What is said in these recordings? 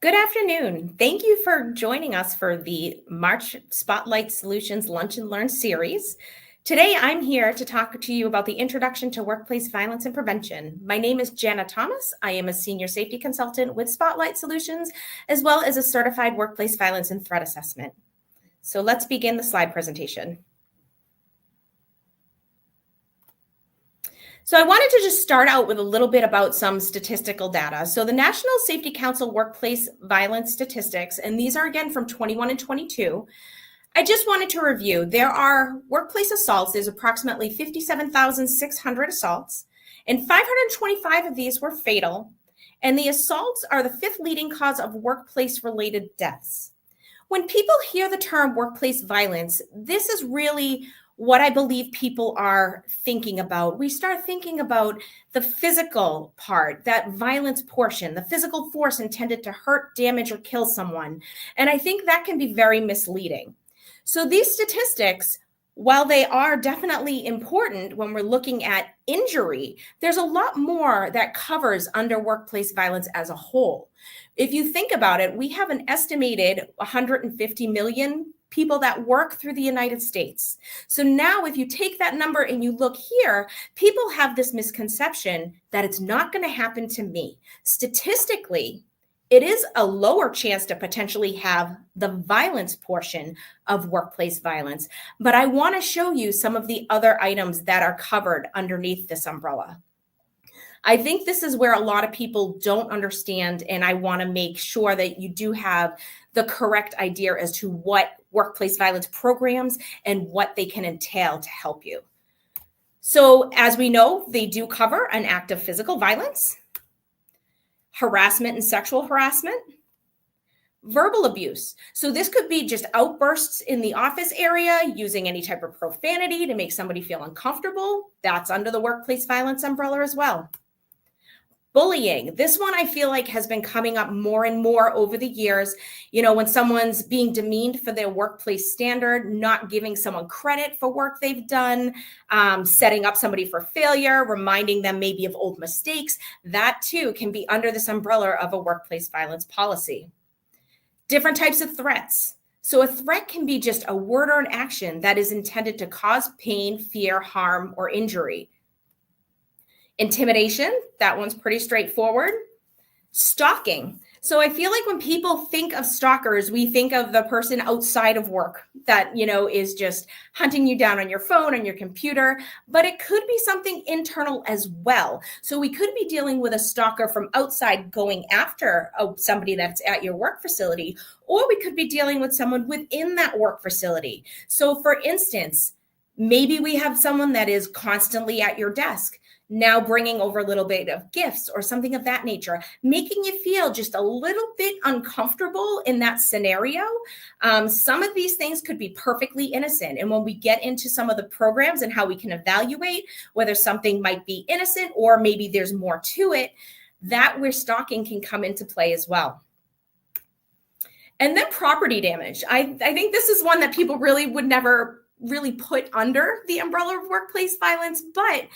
Good afternoon. Thank you for joining us for the March Spotlight Solutions Lunch and Learn series. Today, I'm here to talk to you about the Introduction to Workplace Violence and Prevention. My name is Jana Thomas. I am a Senior Safety Consultant with Spotlight Solutions, as well as a Certified Workplace Violence and Threat Assessment. So let's begin the slide presentation. So I wanted to just start out with a little bit about some statistical data. So the National Safety Council Workplace Violence Statistics, and these are again from 21 and 22. I just wanted to review. There are workplace assaults. There's approximately 57,600 assaults, and 525 of these were fatal. And the assaults are the fifth leading cause of workplace-related deaths. When people hear the term workplace violence, this is really what I believe people are thinking about. We start thinking about the physical part, that violence portion, the physical force intended to hurt, damage, or kill someone. And I think that can be very misleading. So these statistics, while they are definitely important when we're looking at injury, there's a lot more that covers under workplace violence as a whole. If you think about it, we have an estimated 150 million people that work through the United States. So now if you take that number and you look here, people have this misconception that it's not going to happen to me. Statistically, it is a lower chance to potentially have the violence portion of workplace violence, but I want to show you some of the other items that are covered underneath this umbrella. I think this is where a lot of people don't understand, and I want to make sure that you do have the correct idea as to what workplace violence programs and what they can entail to help you. So as we know, they do cover an act of physical violence, harassment and sexual harassment, verbal abuse. So this could be just outbursts in the office area, using any type of profanity to make somebody feel uncomfortable. That's under the workplace violence umbrella as well. Bullying. This one I feel like has been coming up more and more over the years. You know, when someone's being demeaned for their workplace standard, not giving someone credit for work they've done, setting up somebody for failure, reminding them maybe of old mistakes, that too can be under this umbrella of a workplace violence policy. Different types of threats. So a threat can be just a word or an action that is intended to cause pain, fear, harm, or injury. Intimidation, that one's pretty straightforward. Stalking. So I feel like when people think of stalkers, we think of the person outside of work that, is just hunting you down on your phone, on your computer, but it could be something internal as well. So we could be dealing with a stalker from outside going after somebody that's at your work facility, or we could be dealing with someone within that work facility. So for instance, maybe we have someone that is constantly at your desk, now bringing over a little bit of gifts or something of that nature, making you feel just a little bit uncomfortable in that scenario. Some of these things could be perfectly innocent. And when we get into some of the programs and how we can evaluate whether something might be innocent or maybe there's more to it, that where stalking can come into play as well. And then property damage. I think this is one that people really would never really put under the umbrella of workplace violence, but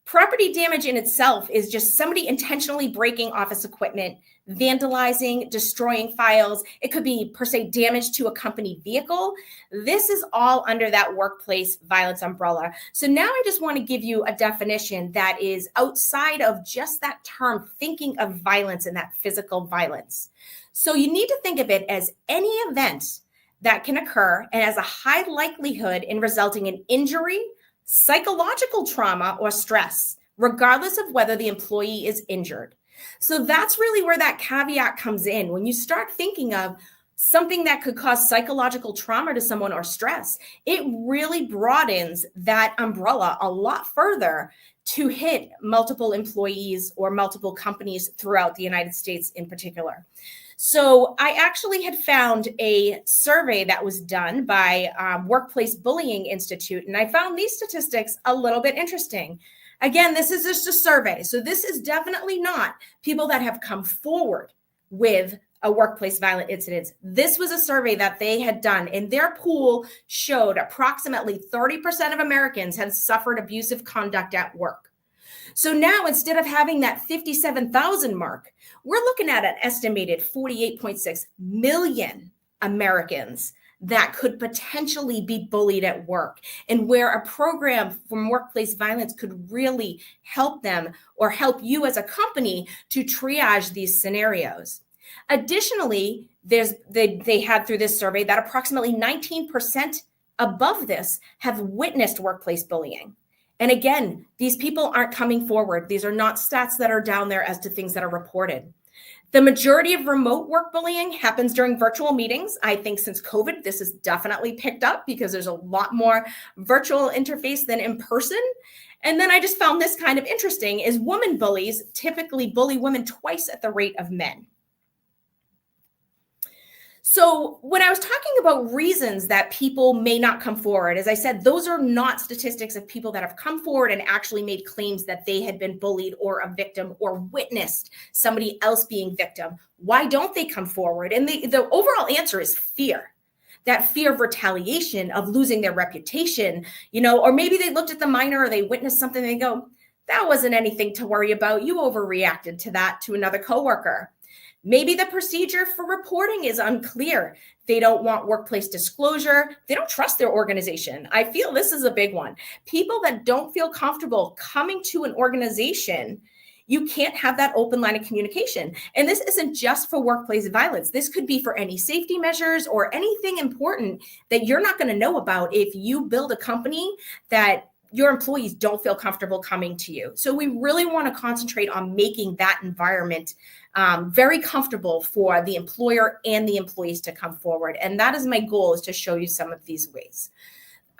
property damage in itself is just somebody intentionally breaking office equipment, vandalizing, destroying files. It could be per se damage to a company vehicle. This is all under that workplace violence umbrella. So now I just want to give you a definition that is outside of just that term, thinking of violence and that physical violence. So you need to think of it as any event that can occur and has a high likelihood in resulting in injury, psychological trauma, or stress, regardless of whether the employee is injured. So that's really where that caveat comes in. When you start thinking of something that could cause psychological trauma to someone or stress, it really broadens that umbrella a lot further to hit multiple employees or multiple companies throughout the United States in particular. So I actually had found a survey that was done by Workplace Bullying Institute, and I found these statistics a little bit interesting. Again, this is just a survey, so this is definitely not people that have come forward with a workplace violent incident. This was a survey that they had done, and their pool showed approximately 30% of Americans had suffered abusive conduct at work. So now instead of having that 57,000 mark, we're looking at an estimated 48.6 million Americans that could potentially be bullied at work, and where a program from workplace violence could really help them or help you as a company to triage these scenarios. Additionally, they had through this survey that approximately 19% above this have witnessed workplace bullying. And again, these people aren't coming forward. These are not stats that are down there as to things that are reported. The majority of remote work bullying happens during virtual meetings. I think since COVID, this has definitely picked up because there's a lot more virtual interface than in person. And then I just found this kind of interesting is women bullies typically bully women twice at the rate of men. So when I was talking about reasons that people may not come forward, as I said, those are not statistics of people that have come forward and actually made claims that they had been bullied or a victim or witnessed somebody else being victim. Why don't they come forward? And the overall answer is fear. That fear of retaliation, of losing their reputation, or maybe they looked at the minor or they witnessed something and they go, that wasn't anything to worry about. You overreacted to that to another coworker. Maybe the procedure for reporting is unclear. They don't want workplace disclosure. They don't trust their organization. I feel this is a big one. People that don't feel comfortable coming to an organization, you can't have that open line of communication. And this isn't just for workplace violence. This could be for any safety measures or anything important that you're not going to know about if you build a company that your employees don't feel comfortable coming to you. So we really want to concentrate on making that environment very comfortable for the employer and the employees to come forward. And that is my goal, is to show you some of these ways.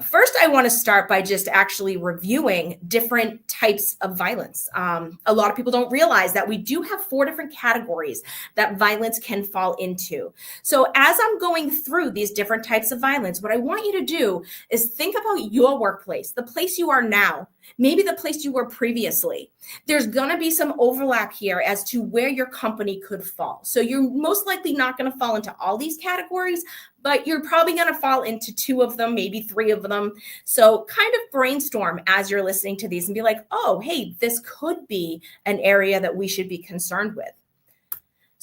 First, I want to start by just actually reviewing different types of violence. A lot of people don't realize that we do have 4 different categories that violence can fall into. So as I'm going through these different types of violence, what I want you to do is think about your workplace, the place you are now, maybe the place you were previously. There's going to be some overlap here as to where your company could fall. So you're most likely not going to fall into all these categories, but you're probably going to fall into 2 of them, maybe 3 of them. So kind of brainstorm as you're listening to these and be like, oh, hey, this could be an area that we should be concerned with.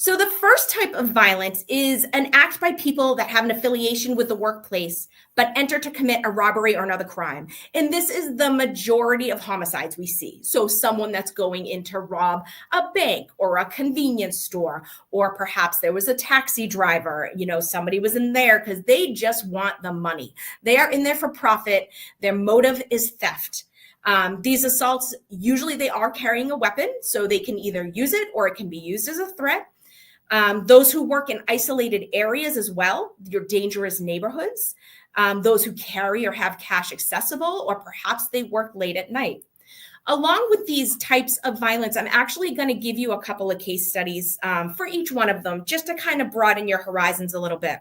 So the first type of violence is an act by people that have an affiliation with the workplace, but enter to commit a robbery or another crime. And this is the majority of homicides we see. So someone that's going in to rob a bank or a convenience store, or perhaps there was a taxi driver, somebody was in there because they just want the money. They are in there for profit. Their motive is theft. These assaults, usually they are carrying a weapon, so they can either use it or it can be used as a threat. Those who work in isolated areas as well, your dangerous neighborhoods, those who carry or have cash accessible, or perhaps they work late at night. Along with these types of violence, I'm actually going to give you a couple of case studies for each one of them, just to kind of broaden your horizons a little bit.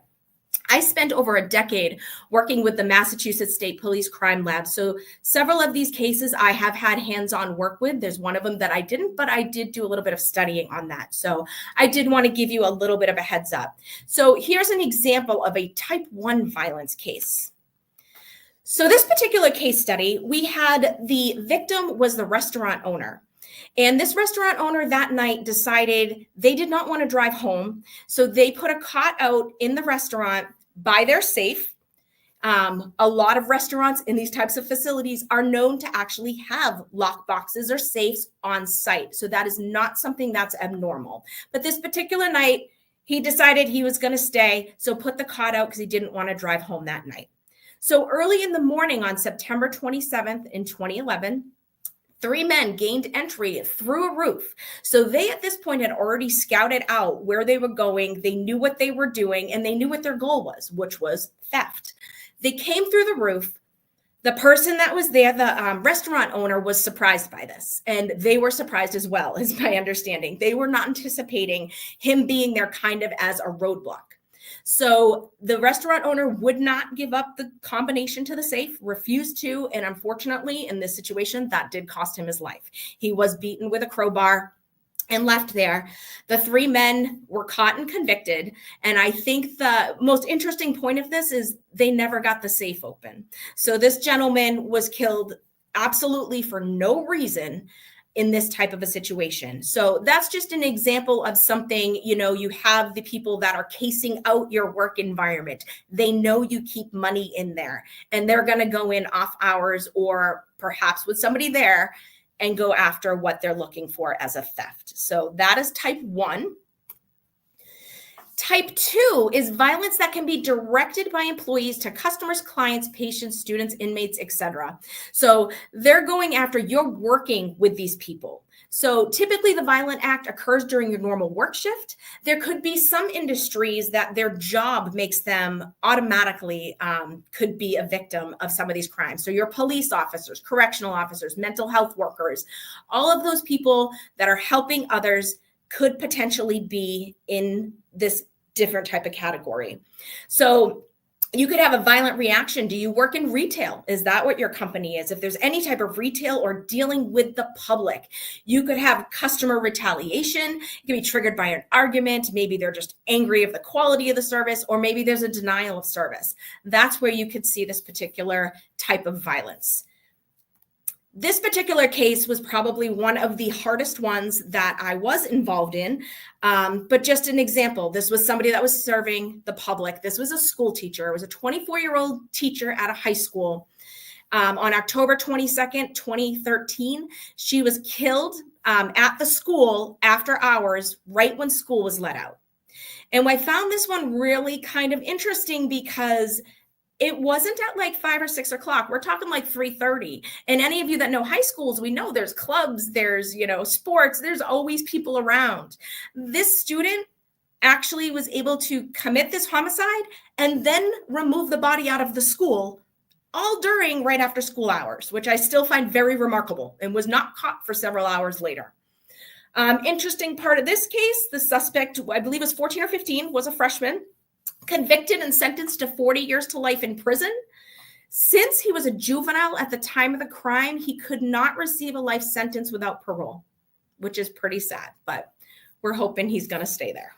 I spent over a decade working with the Massachusetts State Police Crime Lab. So several of these cases I have had hands-on work with. There's one of them that I didn't, but I did do a little bit of studying on that. So I did want to give you a little bit of a heads up. So here's an example of a type 1 violence case. So this particular case study, we had the victim was the restaurant owner. And this restaurant owner that night decided they did not want to drive home. So they put a cot out in the restaurant by their safe. A lot of restaurants in these types of facilities are known to actually have lock boxes or safes on site. So that is not something that's abnormal. But this particular night, he decided he was going to stay. So put the cot out because he didn't want to drive home that night. So early in the morning on September 27th in 2011, 3 men gained entry through a roof. So they, at this point, had already scouted out where they were going. They knew what they were doing, and they knew what their goal was, which was theft. They came through the roof. The person that was there, the restaurant owner, was surprised by this, and they were surprised as well, is my understanding. They were not anticipating him being there kind of as a roadblock. So the restaurant owner would not give up the combination to the safe, refused to, and unfortunately, in this situation, that did cost him his life. He was beaten with a crowbar and left there. The 3 men were caught and convicted. And I think the most interesting point of this is they never got the safe open. So this gentleman was killed absolutely for no reason. in this type of a situation. So that's just an example of something, you have the people that are casing out your work environment. They know you keep money in there, and they're going to go in off hours or perhaps with somebody there and go after what they're looking for as a theft. So that is type 1. Type 2 is violence that can be directed by employees to customers, clients, patients, students, inmates, etc. So they're going after, you're working with these people. So typically the violent act occurs during your normal work shift. There could be some industries that their job makes them automatically could be a victim of some of these crimes. So your police officers, correctional officers, mental health workers, all of those people that are helping others could potentially be in this different type of category. So you could have a violent reaction. Do you work in retail? Is that what your company is? If there's any type of retail or dealing with the public, you could have customer retaliation. It can be triggered by an argument. Maybe they're just angry of the quality of the service, or maybe there's a denial of service. That's where you could see this particular type of violence. This particular case was probably one of the hardest ones that I was involved in. But just an example, this was somebody that was serving the public. This was a school teacher. It was a 24-year-old teacher at a high school. On October 22nd, 2013, she was killed at the school after hours, right when school was let out. And I found this one really kind of interesting because it wasn't at like 5 or 6 o'clock. We're talking like 3:30. And any of you that know high schools, we know there's clubs, there's, sports, there's always people around. This student actually was able to commit this homicide and then remove the body out of the school, all during right after school hours, which I still find very remarkable, and was not caught for several hours later. Interesting part of this case, the suspect, I believe was 14 or 15, was a freshman, convicted and sentenced to 40 years to life in prison. Since he was a juvenile at the time of the crime, he could not receive a life sentence without parole, which is pretty sad, but we're hoping he's going to stay there.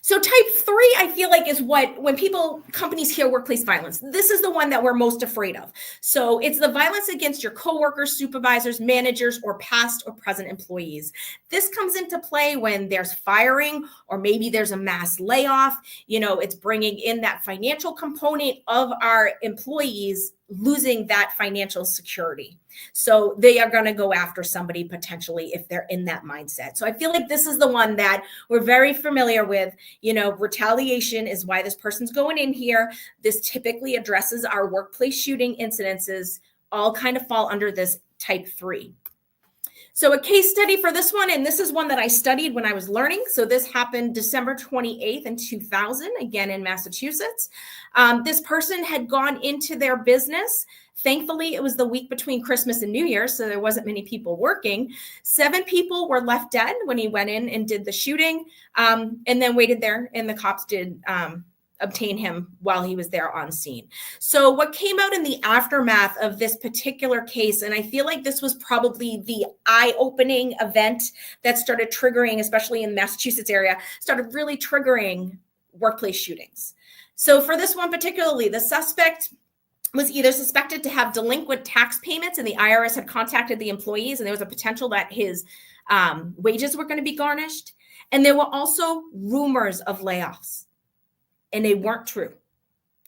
So type 3, I feel like, is when companies hear workplace violence, this is the one that we're most afraid of. So it's the violence against your coworkers, supervisors, managers, or past or present employees. This comes into play when there's firing, or maybe there's a mass layoff. It's bringing in that financial component of our employees losing that financial security. So they are going to go after somebody potentially if they're in that mindset. So I feel like this is the one that we're very familiar with. Retaliation is why this person's going in here. This typically addresses our workplace shooting incidences, all kind of fall under this type 3. So a case study for this one, and this is one that I studied when I was learning. So this happened December 28th in 2000, again in Massachusetts. This person had gone into their business. Thankfully, it was the week between Christmas and New Year's, so there wasn't many people working. 7 people were left dead when he went in and did the shooting, and then waited there, and the cops did obtain him while he was there on scene. So what came out in the aftermath of this particular case, and I feel like this was probably the eye-opening event that started triggering, especially in the Massachusetts area, started really triggering workplace shootings. So for this one particularly, the suspect was either suspected to have delinquent tax payments, and the IRS had contacted the employees, and there was a potential that his wages were going to be garnished. And there were also rumors of layoffs, and they weren't true.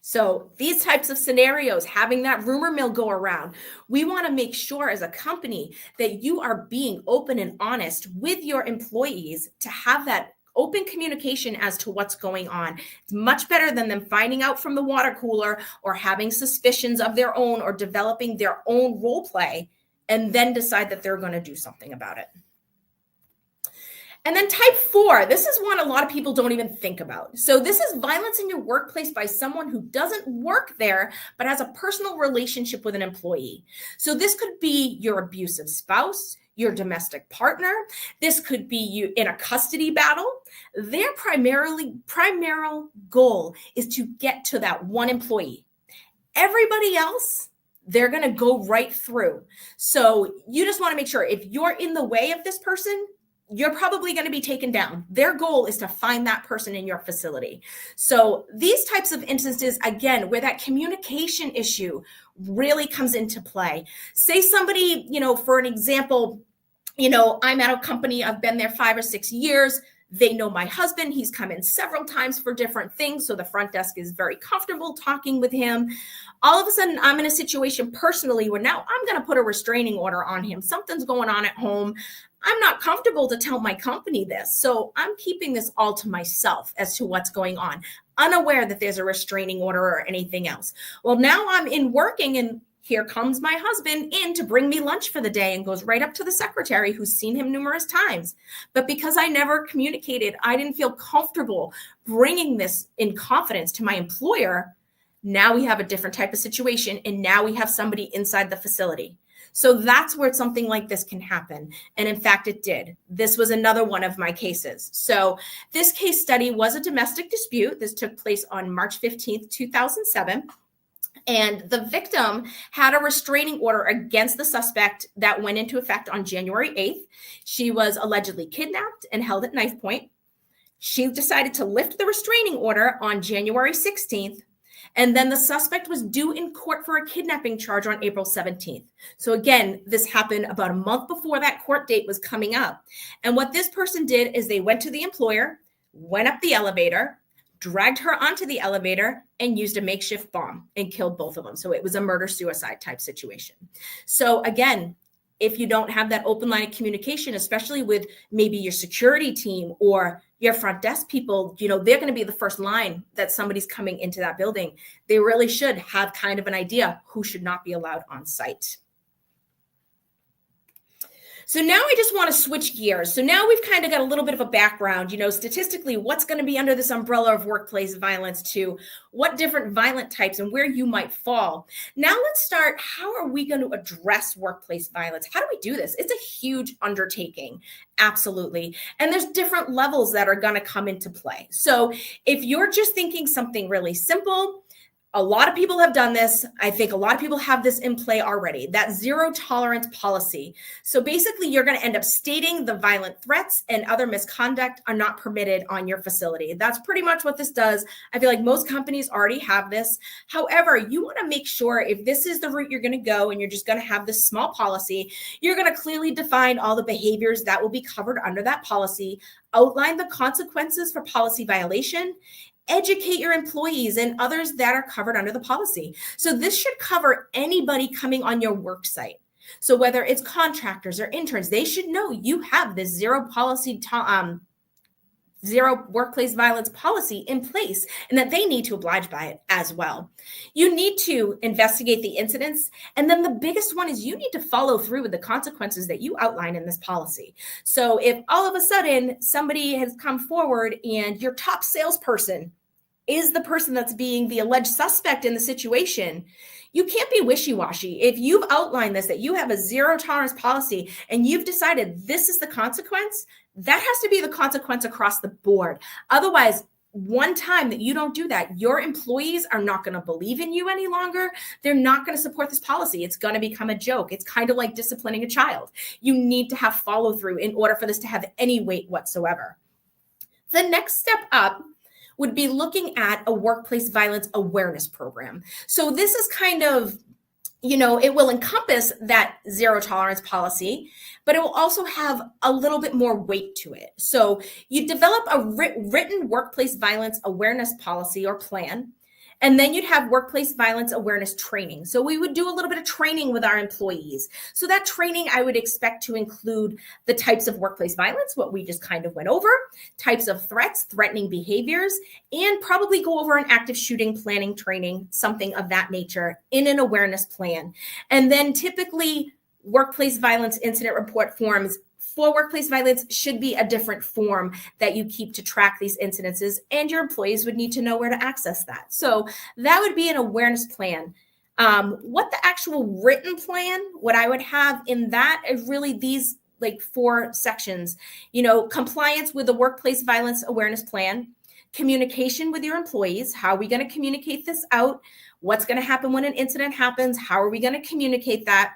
So these types of scenarios, having that rumor mill go around, we want to make sure as a company that you are being open and honest with your employees to have that open communication as to what's going on. It's much better than them finding out from the water cooler or having suspicions of their own or developing their own role play and then decide that they're going to do something about it. And then type 4, this is one a lot of people don't even think about. So this is violence in your workplace by someone who doesn't work there, but has a personal relationship with an employee. So this could be your abusive spouse, your domestic partner. This could be you in a custody battle. Their primary goal is to get to that one employee. Everybody else, they're going to go right through. So you just want to make sure if you're in the way of this person, you're probably going to be taken down. Their goal is to find that person in your facility. So these types of instances, again, where that communication issue really comes into play. Say somebody, for an example, I'm at a company, I've been there 5 or 6 years. They know my husband. He's come in several times for different things. So the front desk is very comfortable talking with him. All of a sudden, I'm in a situation personally where now I'm going to put a restraining order on him. Something's going on at home. I'm not comfortable to tell my company this. So I'm keeping this all to myself as to what's going on, unaware that there's a restraining order or anything else. Well, now I'm in working, and here comes my husband in to bring me lunch for the day and goes right up to the secretary who's seen him numerous times. But because I never communicated, I didn't feel comfortable bringing this in confidence to my employer. Now we have a different type of situation, and now we have somebody inside the facility. So that's where something like this can happen. And in fact, it did. This was another one of my cases. So this case study was a domestic dispute. This took place on March 15th, 2007. And the victim had a restraining order against the suspect that went into effect on January 8th. She was allegedly kidnapped and held at knife point. She decided to lift the restraining order on January 16th. And then the suspect was due in court for a kidnapping charge on April 17th. So again, this happened about a month before that court date was coming up. And what this person did is they went to the employer, went up the elevator, dragged her onto the elevator, and used a makeshift bomb and killed both of them. So it was a murder-suicide type situation. So again, if you don't have that open line of communication, especially with maybe your security team or your front desk people, they're going to be the first line that somebody's coming into that building. They really should have kind of an idea who should not be allowed on site. So now I just want to switch gears. So now we've kind of got a little bit of a background, statistically, what's going to be under this umbrella of workplace violence to what different violent types and where you might fall. Now let's start. How are we going to address workplace violence? How do we do this? It's a huge undertaking. Absolutely. And there's different levels that are going to come into play. So if you're just thinking something really simple, a lot of people have done this. I think a lot of people have this in play already, that zero tolerance policy. So basically, you're going to end up stating the violent threats and other misconduct are not permitted on your facility. That's pretty much what this does. I feel like most companies already have this. However, you want to make sure if this is the route you're going to go and you're just going to have this small policy, you're going to clearly define all the behaviors that will be covered under that policy, outline the consequences for policy violation, educate your employees and others that are covered under the policy. So this should cover anybody coming on your work site. So whether it's contractors or interns, they should know you have this zero workplace violence policy in place and that they need to oblige by it as well. You need to investigate the incidents. And then the biggest one is you need to follow through with the consequences that you outline in this policy. So if all of a sudden somebody has come forward and your top salesperson is the person that's being the alleged suspect in the situation, you can't be wishy-washy. If you've outlined this, that you have a zero tolerance policy and you've decided this is the consequence, that has to be the consequence across the board. Otherwise, one time that you don't do that, your employees are not going to believe in you any longer. They're not going to support this policy. It's going to become a joke. It's kind of like disciplining a child. You need to have follow through in order for this to have any weight whatsoever. The next step up would be looking at a workplace violence awareness program. So this is kind of, it will encompass that zero tolerance policy, but it will also have a little bit more weight to it. So you develop a written workplace violence awareness policy or plan, and then you'd have workplace violence awareness training. So we would do a little bit of training with our employees. So that training I would expect to include the types of workplace violence, what we just kind of went over, types of threats, threatening behaviors, and probably go over an active shooting planning training, something of that nature in an awareness plan. And then typically workplace violence incident report forms for workplace violence should be a different form that you keep to track these incidences, and your employees would need to know where to access that. So that would be an awareness plan. What the actual written plan, what I would have in that is really these like 4 sections, compliance with the workplace violence awareness plan, communication with your employees. How are we going to communicate this out? What's going to happen when an incident happens? How are we going to communicate that?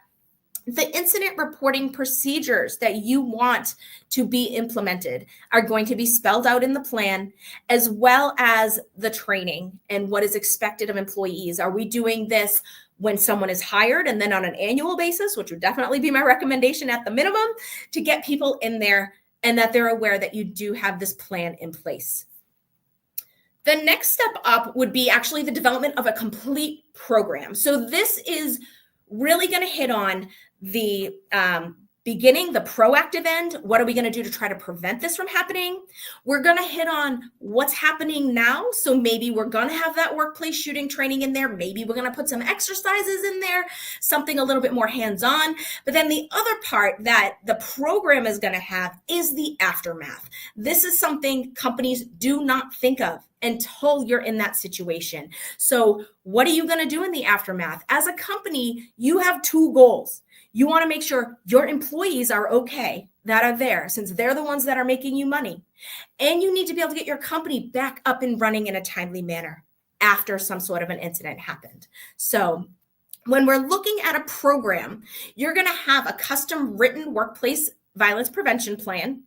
The incident reporting procedures that you want to be implemented are going to be spelled out in the plan, as well as the training and what is expected of employees. Are we doing this when someone is hired and then on an annual basis, which would definitely be my recommendation at the minimum, to get people in there and that they're aware that you do have this plan in place. The next step up would be actually the development of a complete program. So this is really going to hit on the beginning, the proactive end. What are we going to do to try to prevent this from happening? We're going to hit on what's happening now. So maybe we're going to have that workplace shooting training in there. Maybe we're going to put some exercises in there, something a little bit more hands-on. But then the other part that the program is going to have is the aftermath. This is something companies do not think of until you're in that situation. So what are you going to do in the aftermath? As a company, you have two goals. You want to make sure your employees are okay, that are there, since they're the ones that are making you money. And you need to be able to get your company back up and running in a timely manner after some sort of an incident happened. So when we're looking at a program, you're going to have a custom written workplace violence prevention plan,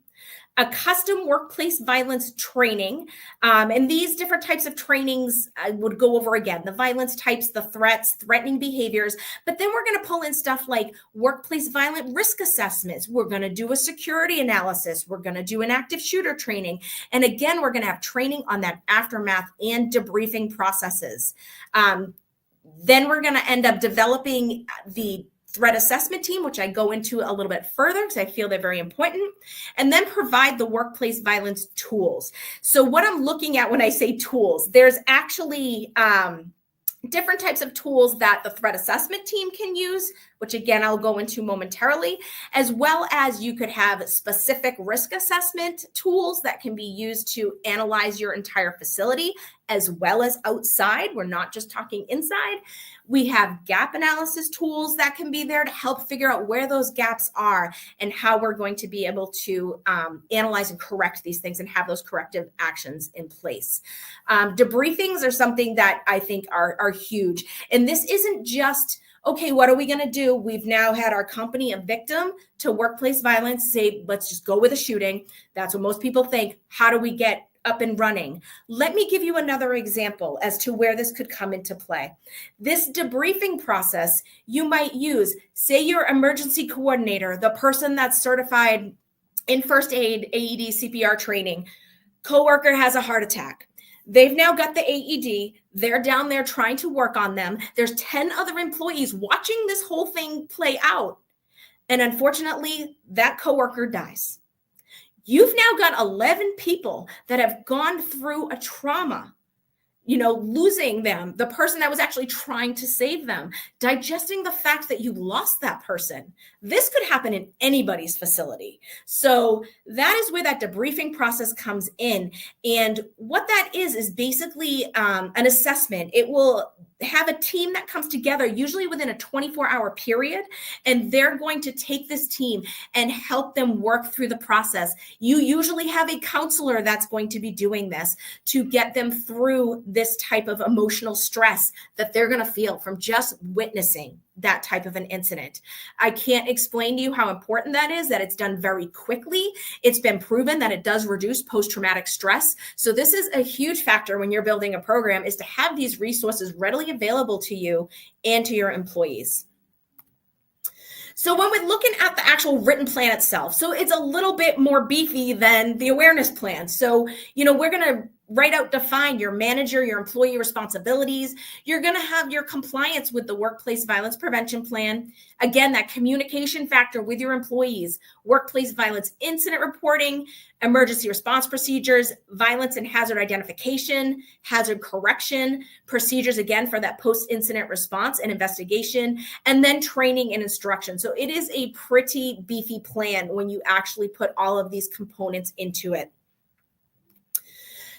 a custom workplace violence training. And these different types of trainings I would go over again, the violence types, the threats, threatening behaviors. But then we're going to pull in stuff like workplace violent risk assessments. We're going to do a security analysis. We're going to do an active shooter training. And again, we're going to have training on that aftermath and debriefing processes. Then we're going to end up developing the threat assessment team, which I go into a little bit further because I feel they're very important, and then provide the workplace violence tools. So what I'm looking at when I say tools, there's actually different types of tools that the threat assessment team can use, which again, I'll go into momentarily, as well as you could have specific risk assessment tools that can be used to analyze your entire facility, as well as outside. We're not just talking inside. We have gap analysis tools that can be there to help figure out where those gaps are and how we're going to be able to analyze and correct these things and have those corrective actions in place. Debriefings are something that I think are huge. And this isn't just, okay, what are we going to do? We've now had our company a victim to workplace violence. Say, let's just go with a shooting. That's what most people think. How do we get up and running? Let me give you another example as to where this could come into play. This debriefing process you might use, say your emergency coordinator, the person that's certified in first aid, AED, CPR training, coworker has a heart attack. They've now got the AED. They're down there trying to work on them. There's 10 other employees watching this whole thing play out. And unfortunately, that coworker dies. You've now got 11 people that have gone through a trauma, losing them, the person that was actually trying to save them, digesting the fact that you lost that person. This could happen in anybody's facility. So that is where that debriefing process comes in. And what that is basically an assessment. It will have a team that comes together, usually within a 24-hour period, and they're going to take this team and help them work through the process. You usually have a counselor that's going to be doing this to get them through this type of emotional stress that they're going to feel from just witnessing that type of an incident. I can't explain to you how important that is, that it's done very quickly. It's been proven that it does reduce post-traumatic stress. So this is a huge factor when you're building a program, is to have these resources readily available to you and to your employees. So when we're looking at the actual written plan itself, so it's a little bit more beefy than the awareness plan. So, we're going to define your manager, your employee responsibilities. You're going to have your compliance with the workplace violence prevention plan. Again, that communication factor with your employees, workplace violence incident reporting, emergency response procedures, violence and hazard identification, hazard correction, procedures, again, for that post-incident response and investigation, and then training and instruction. So it is a pretty beefy plan when you actually put all of these components into it.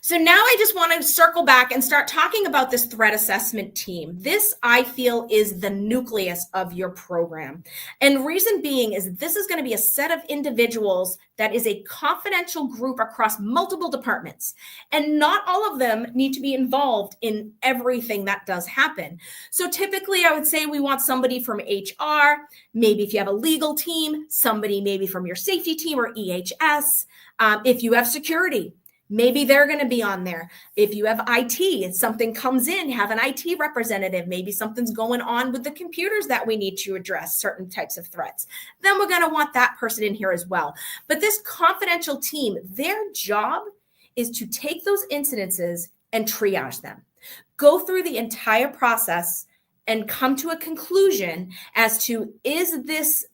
So now I just want to circle back and start talking about this threat assessment team. This, I feel, is the nucleus of your program. And reason being is this is going to be a set of individuals that is a confidential group across multiple departments. And not all of them need to be involved in everything that does happen. So typically I would say we want somebody from HR, maybe if you have a legal team, somebody maybe from your safety team or EHS. If you have security, maybe they're going to be on there. If you have IT and something comes in, have an IT representative. Maybe something's going on with the computers that we need to address certain types of threats. Then we're going to want that person in here as well. But this confidential team, their job is to take those incidences and triage them, go through the entire process and come to a conclusion as to, is this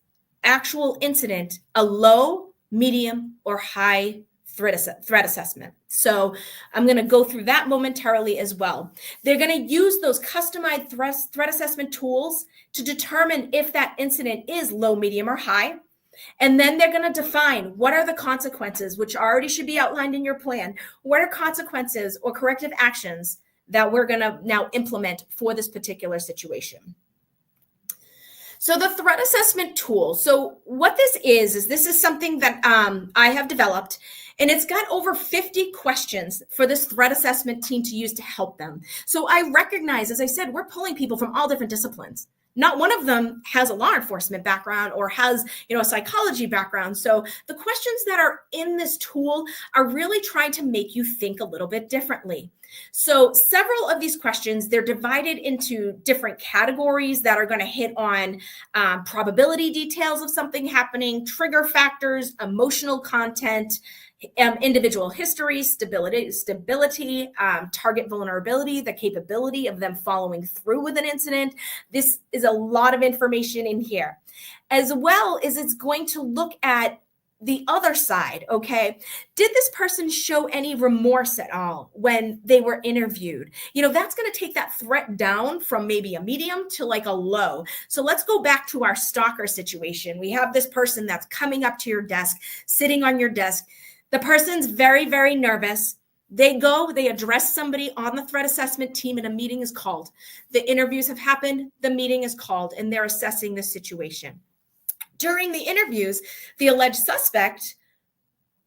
actual incident a low, medium, or high threat assessment? So I'm going to go through that momentarily as well. They're going to use those customized threat assessment tools to determine if that incident is low, medium, or high. And then they're going to define what are the consequences, which already should be outlined in your plan. What are consequences or corrective actions that we're going to now implement for this particular situation? So the threat assessment tool. So what this is this is something that I have developed, and it's got over 50 questions for this threat assessment team to use to help them. So I recognize, as I said, we're pulling people from all different disciplines. Not one of them has a law enforcement background or has, a psychology background. So the questions that are in this tool are really trying to make you think a little bit differently. So several of these questions, they're divided into different categories that are going to hit on probability details of something happening, trigger factors, emotional content, individual history, stability, target vulnerability, the capability of them following through with an incident. This is a lot of information in here. As well as it's going to look at the other side, okay? Did this person show any remorse at all when they were interviewed? That's going to take that threat down from maybe a medium to like a low. So let's go back to our stalker situation. We have this person that's coming up to your desk, sitting on your desk. The person's very, very nervous. They address somebody on the threat assessment team, and a meeting is called. The interviews have happened, the meeting is called, and they're assessing the situation. During the interviews, the alleged suspect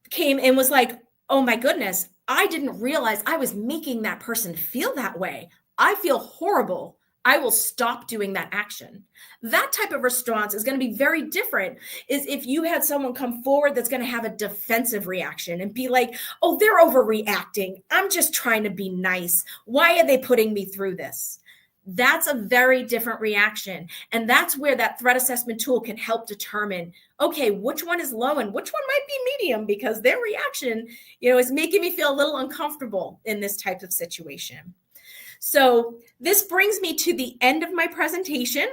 came and was like, oh my goodness, I didn't realize I was making that person feel that way. I feel horrible. I will stop doing that action. That type of response is going to be very different is if you had someone come forward that's going to have a defensive reaction and be like, oh, they're overreacting. I'm just trying to be nice. Why are they putting me through this? That's a very different reaction. And that's where that threat assessment tool can help determine, okay, which one is low and which one might be medium, because their reaction, is making me feel a little uncomfortable in this type of situation. So this brings me to the end of my presentation.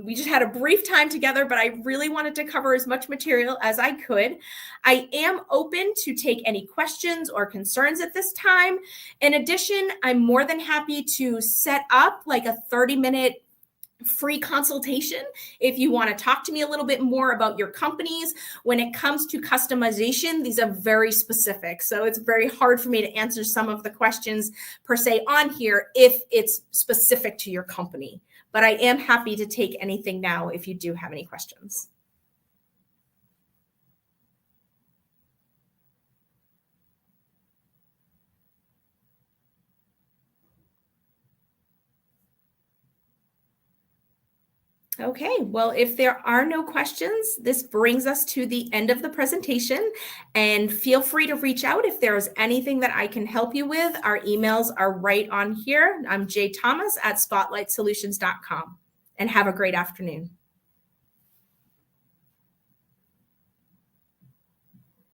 We just had a brief time together, but I really wanted to cover as much material as I could. I am open to take any questions or concerns at this time. In addition, I'm more than happy to set up like a 30-minute free consultation if you want to talk to me a little bit more about your companies. When it comes to customization, these are very specific. So it's very hard for me to answer some of the questions per se on here if it's specific to your company. But I am happy to take anything now if you do have any questions. Okay, well, if there are no questions, this brings us to the end of the presentation, and feel free to reach out if there's anything that I can help you with. Our emails are right on here. I'm Jay Thomas at spotlightsolutions.com, and have a great afternoon.